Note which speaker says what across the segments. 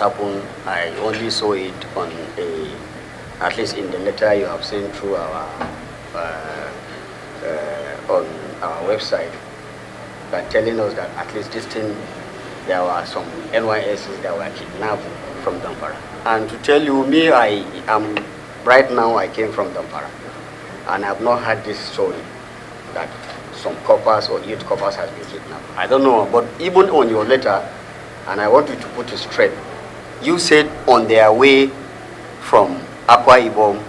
Speaker 1: happened, I only saw it on at least in the letter you have sent through our on our website, but telling us that at least this thing, there were some NYSCs that were kidnapped from Zamfara. And to tell you, me, I am right now. I came from Zamfara, and I have not heard this story that some coppers or youth coppers has been kidnapped. I don't know, but even on your letter, and I want you to put it straight, you said on their way from Akwa Ibom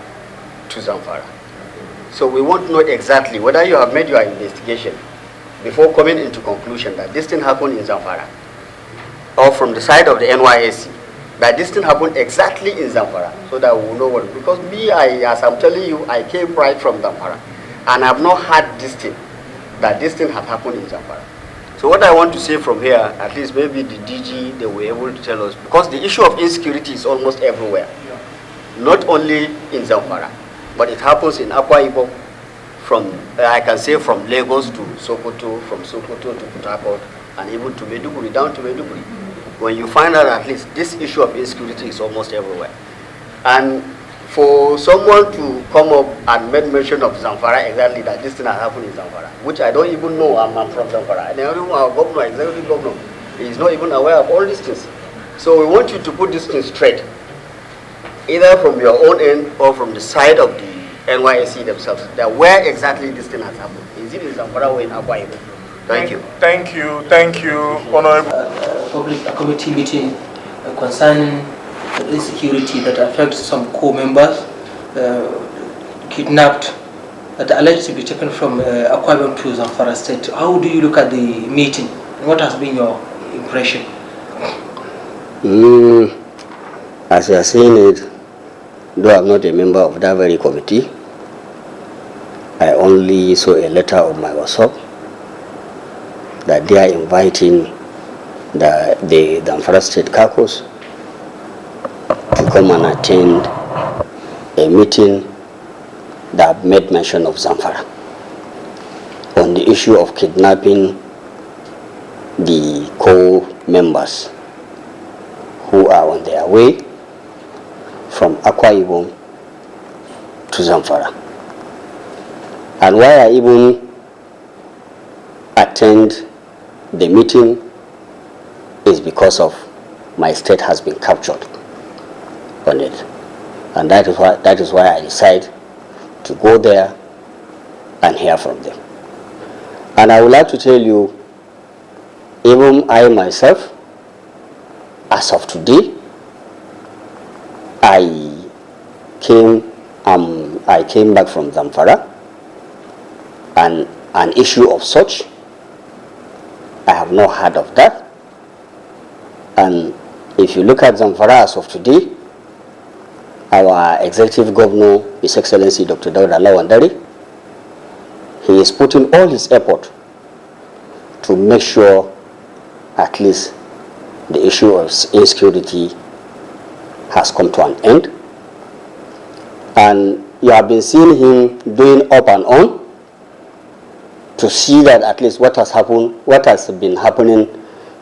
Speaker 1: to Zamfara. So we want to know exactly whether you have made your investigation before coming into conclusion that this thing happened in Zamfara, or from the side of the NYSC, that this thing happened exactly in Zamfara, so that we will know what. Because me, as I'm telling you, I came right from Zamfara, and I have not heard this thing, that this thing had happened in Zamfara. So what I want to say from here, at least maybe the DG, they were able to tell us, because the issue of insecurity is almost everywhere, not only in Zamfara, but it happens in Akwa Ibom, from, I can say from Lagos to Sokoto, from Sokoto to Port Harcourt, and even to Maiduguri, down to Maiduguri. When you find out at least this issue of insecurity is almost everywhere. And for someone to come up and make mention of Zamfara exactly, that this thing has happened in Zamfara, which I don't even know, I'm from Zamfara. And even our governor, executive governor, is not even aware of all these things. So we want you to put this thing straight, either from your own end or from the side of the NYSC themselves, that where exactly this thing has happened. Is it in Zamfara or in Akwa Ibom? Thank you.
Speaker 2: Thank you, Honorable.
Speaker 3: Public committee meeting concerning insecurity that affects some co-members kidnapped that are alleged to be taken from Akwa Ibom to Zamfara State. How do you look at the meeting? What has been your impression?
Speaker 1: As you are saying it, though I'm not a member of that very committee, I only saw a letter on my WhatsApp that they are inviting the Zamfara State caucus to come and attend a meeting that made mention of Zamfara on the issue of kidnapping the co-members who are on their way from Akwa Ibom to Zamfara. And why I even attend the meeting is because of my state has been captured on it, and that is why I decide to go there and hear from them. And I would like to tell you, even I myself, as of today, I came back from Zamfara, and an issue of such, I have not heard of that. And if you look at Zamfara as of today, our executive governor, His Excellency Dr. Govt, he is putting all his effort to make sure at least the issue of insecurity has come to an end. And you have been seeing him doing up and on to see that at least what has been happening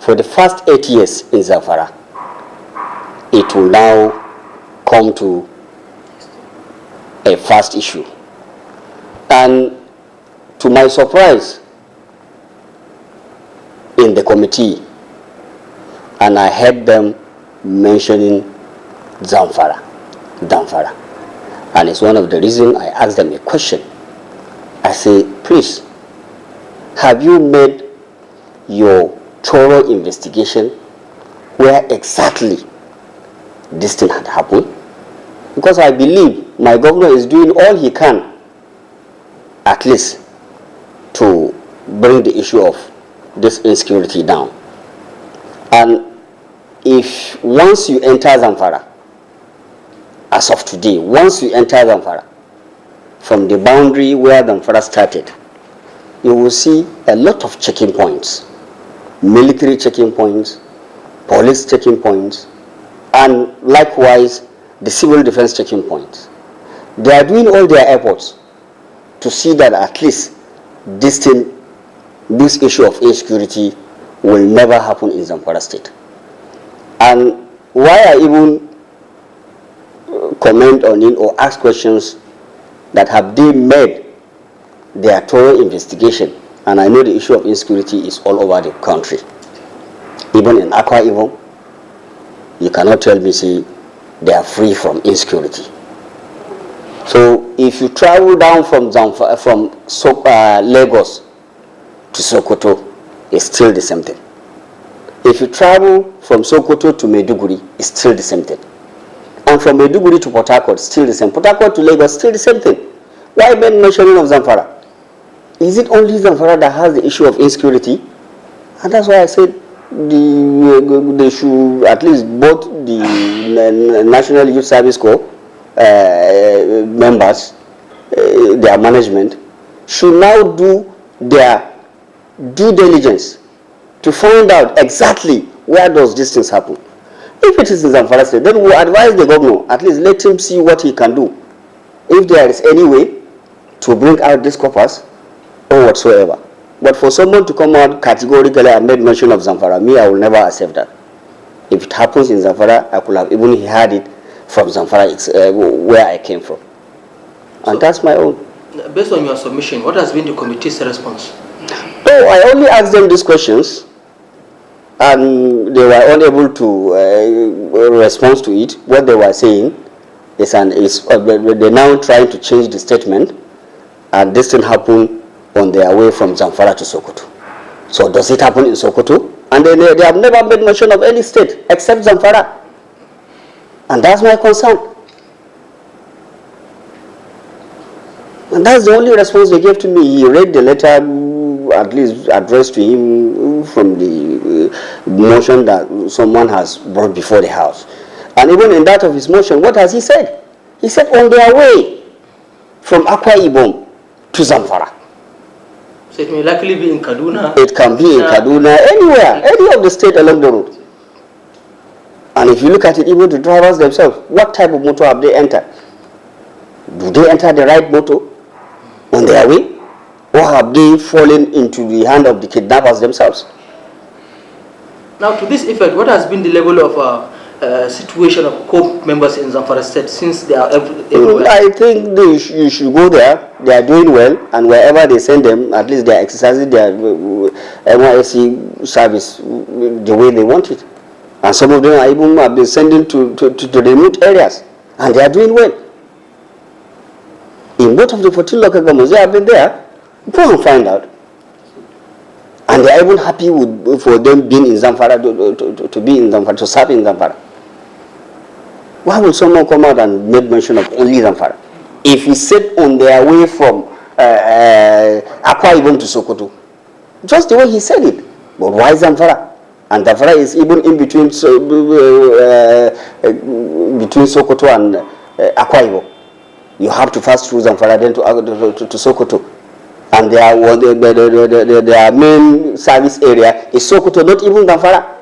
Speaker 1: for the first 8 years in Zamfara, it will now come to a first issue. And to my surprise, in the committee, and I heard them mentioning Zamfara. And it's one of the reasons I asked them a question. I say, please, have you made your thorough investigation where exactly this thing had happened? Because I believe my governor is doing all he can, at least, to bring the issue of this insecurity down. And if once you enter Zamfara, as of today, once you enter Zamfara, from the boundary where Zamfara started, you will see a lot of checking points, military checking points, police checking points, and likewise the civil defense checking points. They are doing all their efforts to see that at least this issue of insecurity will never happen in Zamfara State. And why I even comment on it or ask questions that have they made their thorough investigation, and I know the issue of insecurity is all over the country. Even in Akwa Ibom, you cannot tell me, say, they are free from insecurity. So if you travel down from Lagos to Sokoto, it's still the same thing. If you travel from Sokoto to Maiduguri, it's still the same thing. And from Maiduguri to Port Harcourt, still the same. Port Harcourt to Lagos, still the same thing. Why men mentioning of Zamfara? Is it only Zamfara that has the issue of insecurity? And that's why I said they should, at least both the National Youth Service Corps members, their management, should now do their due diligence to find out exactly where does these things happen. If it is in Zamfara State, then we advise the governor, at least let him see what he can do. If there is any way to bring out this corpus or whatsoever. But for someone to come out categorically and make mention of Zamfara, me, I will never accept that. If it happens in Zamfara, I could have even heard it from Zamfara, where I came from. And so, that's my own.
Speaker 3: Based on your submission, what has been the committee's response?
Speaker 1: No, I only asked them these questions, and they were unable to respond to it. What they were saying is, they're now trying to change the statement, and this thing happened on their way from Zamfara to Sokoto. So does it happen in Sokoto? And they have never made mention of any state except Zamfara. And that's my concern. And that's the only response they gave to me. He read the letter, at least addressed to him from the motion that someone has brought before the House. And even in that of his motion, what has he said? He said on their way from Akwa Ibom to Zamfara.
Speaker 3: So it may likely be in Kaduna?
Speaker 1: It can be in Kaduna, anywhere, any of the state along the road. And if you look at it, even the drivers themselves, what type of motor have they entered? Do they enter the right motor on their way? Or have they fallen into the hand of the kidnappers themselves?
Speaker 3: Now, to this effect, what has been the level of situation of Corp members in Zamfara State since they are everywhere?
Speaker 1: I think you should go there. They are doing well, and wherever they send them, at least they are exercising their NYSC service the way they want it. And some of them are even have been sending to remote areas, and they are doing well. In both of the 14 local governments, they have been there. Go and find out. And they are even happy for them being in Zamfara, to be in Zamfara, to serve in Zamfara. Why would someone come out and make mention of only Zamfara? If he said on their way from Akwa Ibom to Sokoto, just the way he said it. But why Zamfara? And Zamfara is even in between, between Sokoto and Akwa Ibom. You have to pass through Zamfara then to Sokoto. And their main service area is Sokoto, not even Zamfara.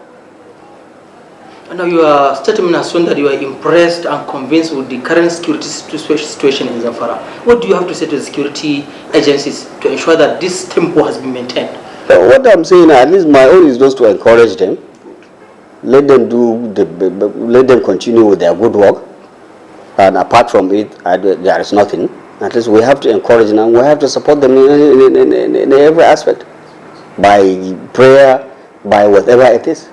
Speaker 3: And now your statement has shown that you are impressed and convinced with the current security situation in Zamfara. What do you have to say to the security agencies to ensure that this tempo has been maintained?
Speaker 1: What I'm saying, at least my own, is just to encourage them. Let them let them continue with their good work. And apart from it, there is nothing. At least we have to encourage them, and we have to support them in every aspect, by prayer, by whatever it is.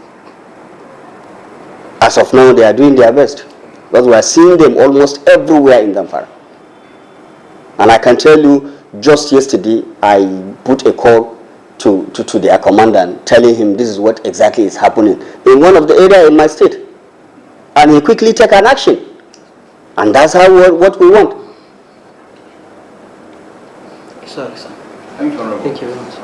Speaker 1: As of now, they are doing their best, because we are seeing them almost everywhere in Zamfara. And I can tell you, just yesterday, I put a call to their commandant, telling him this is what exactly is happening in one of the areas in my state. And he quickly took an action. And that's what we want.
Speaker 3: Sorry, sir.
Speaker 2: Thank you, Honorable.
Speaker 3: Thank you very much.